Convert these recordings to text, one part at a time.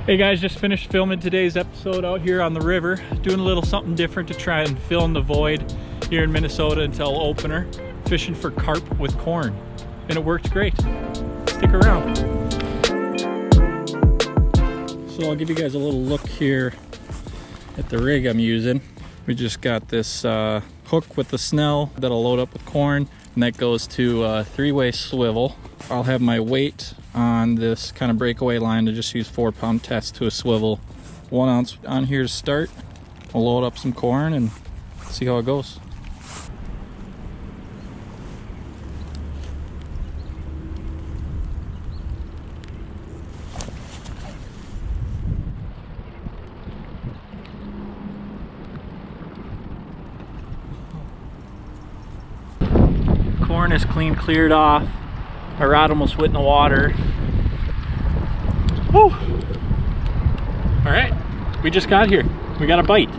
Hey guys, just finished filming today's episode out here on the river. Doing a little something different to try and fill in the void here in Minnesota until opener. Fishing for carp with corn. And it worked great. Stick around. So I'll give you guys a little look here at the rig I'm using. We just got this hook with the snell that'll load up with corn, and that goes to a 3-way swivel. I'll have my weight on this kind of breakaway line to just use 4-pound test to a swivel. 1 ounce on here to start. I'll load up some corn and see how it goes. Corn is cleared off. My rod almost went in the water. Woo! All right, we just got here. We got a bite.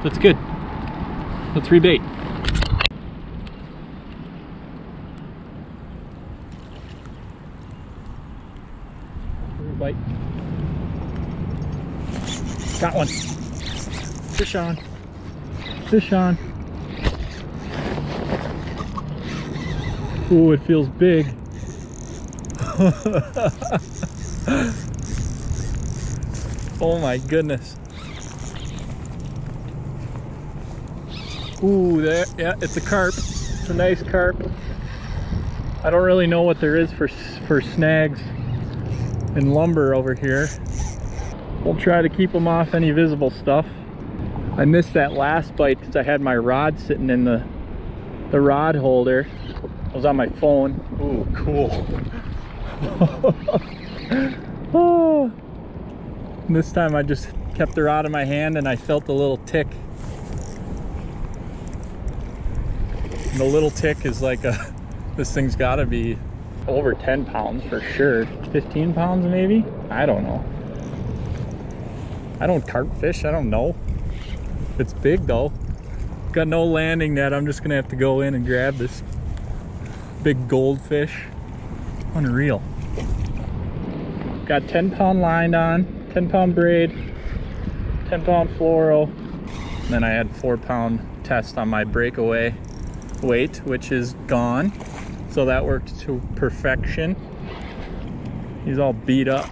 That's good. Let's rebait. Bite. Got one. Fish on. Fish on. Ooh, it feels big. Oh my goodness. Ooh, there, yeah, it's a carp. It's a nice carp. I don't really know what there is for snags and lumber over here. We'll try to keep them off any visible stuff. I missed that last bite because I had my rod sitting in the rod holder. I was on my phone. Ooh, cool. Oh. This time I just kept the rod in my hand and I felt the little tick. And the little tick is like this thing's gotta be over 10 pounds for sure. 15 pounds maybe? I don't know. I don't carp fish, I don't know. It's big though. Got no landing net, I'm just gonna have to go in and grab this big goldfish. Unreal. Got 10-pound line on, 10-pound braid, 10-pound fluoro. And then I had 4-pound test on my breakaway weight, which is gone. So that worked to perfection. He's all beat up.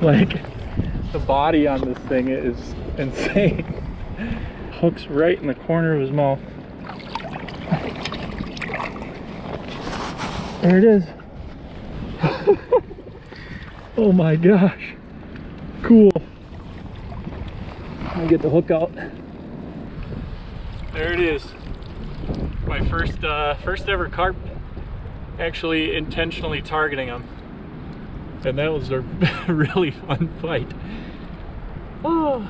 Like, the body on this thing is insane. Hook's right in the corner of his mouth. There it is. Oh my gosh. Cool. Let me get the hook out. There it is. My first ever carp. Actually intentionally targeting him. And that was a really fun fight. Oh,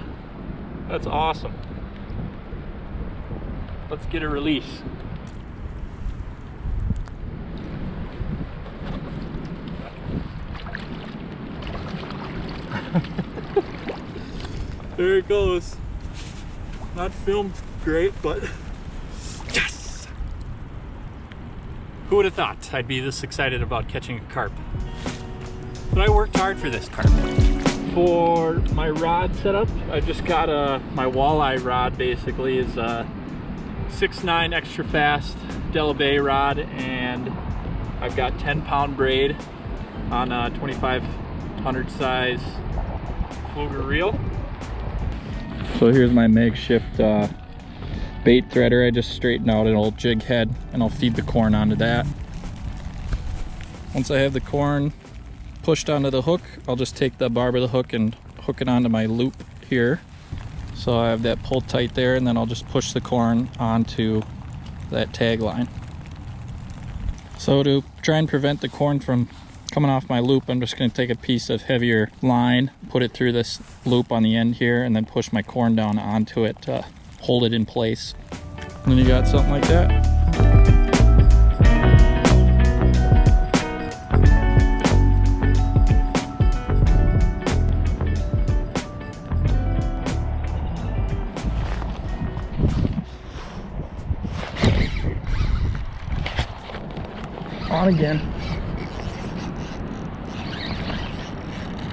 that's awesome. Let's get a release. There it goes. Not filmed great, but yes! Who would have thought I'd be this excited about catching a carp? But I worked hard for this carp. For my rod setup, I just got my walleye rod basically is a 6'9" extra fast Della rod, and I've got 10-pound braid on a 2500 size Pflueger reel. So here's my makeshift bait threader. I just straightened out an old jig head and I'll feed the corn onto that. Once I have the corn pushed onto the hook, I'll just take the barb of the hook and hook it onto my loop here. So I have that pulled tight there, and then I'll just push the corn onto that tag line. So to try and prevent the corn from coming off my loop, I'm just going to take a piece of heavier line, put it through this loop on the end here, and then push my corn down onto it to hold it in place. And then you got something like that. On again.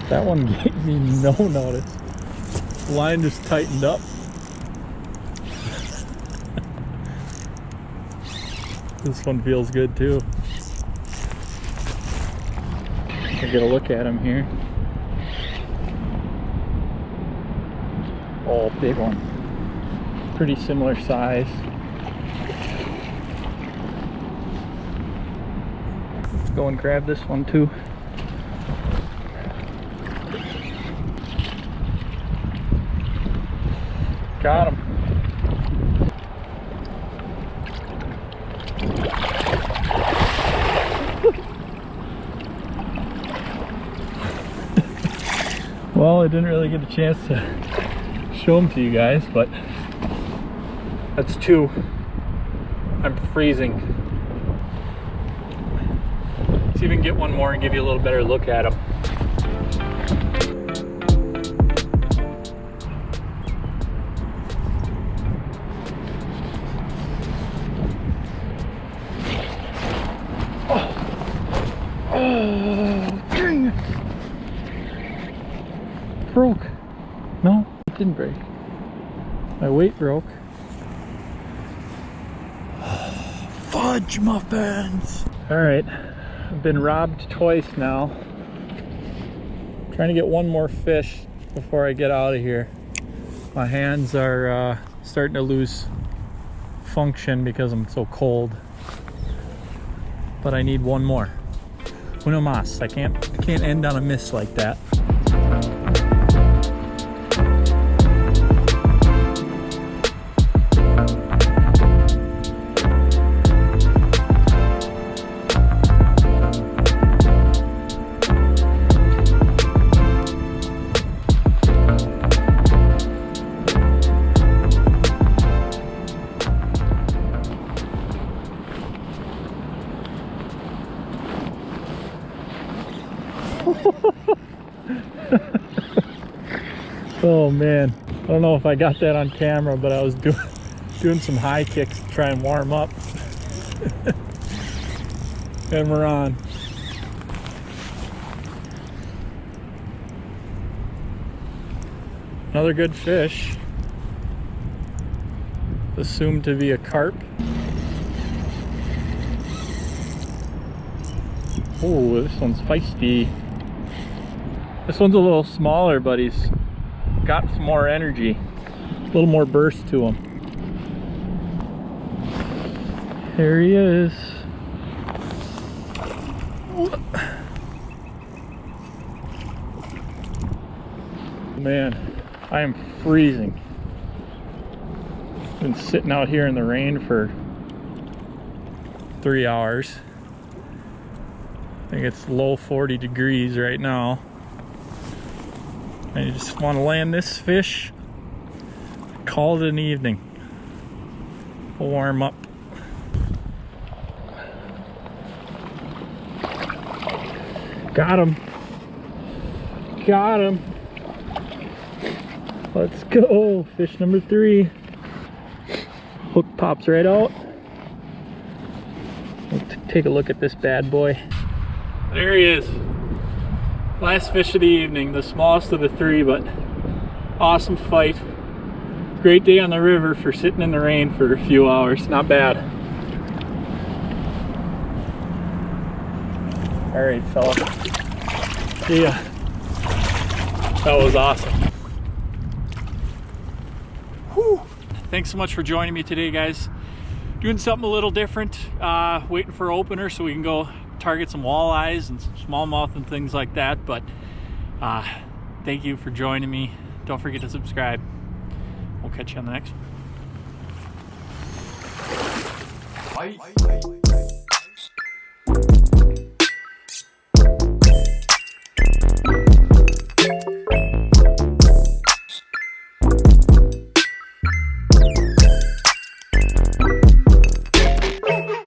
That one gave me no notice. The line just tightened up. This one feels good too. I'll get a look at him here. Oh, big one. Pretty similar size. Let's go and grab this one too. Got him. Well, I didn't really get a chance to show them to you guys, but that's two. I'm freezing. Let's see if we can get one more and give you a little better look at them. Oh, dang it. Broke. No, it didn't break. My weight broke. Fudge muffins. All right, I've been robbed twice now. I'm trying to get one more fish before I get out of here. My hands are starting to lose function because I'm so cold. But I need one more. Uno mas. I can't end on a miss like that. Oh man, I don't know if I got that on camera, but I was doing some high kicks to try and warm up. And we're on. Another good fish. Assumed to be a carp. Oh, this one's feisty. This one's a little smaller, but he's got some more energy, a little more burst to him. There he is. Man, I am freezing. Been sitting out here in the rain for 3 hours. I think it's low 40 degrees right now. I just want to land this fish, call it an evening. We'll warm up. Got him. Got him. Let's go. Fish number 3. Hook pops right out. Let's take a look at this bad boy. There he is. Last fish of the evening, the smallest of the 3, but awesome fight. Great day on the river for sitting in the rain for a few hours. Not bad. All right, fella. See ya. That was awesome. Whew. Thanks so much for joining me today, guys. Doing something a little different. Waiting for opener so we can go target some walleyes and some smallmouth and things like that, but thank you for joining me. Don't forget to subscribe. We'll catch you on the next one. Bye.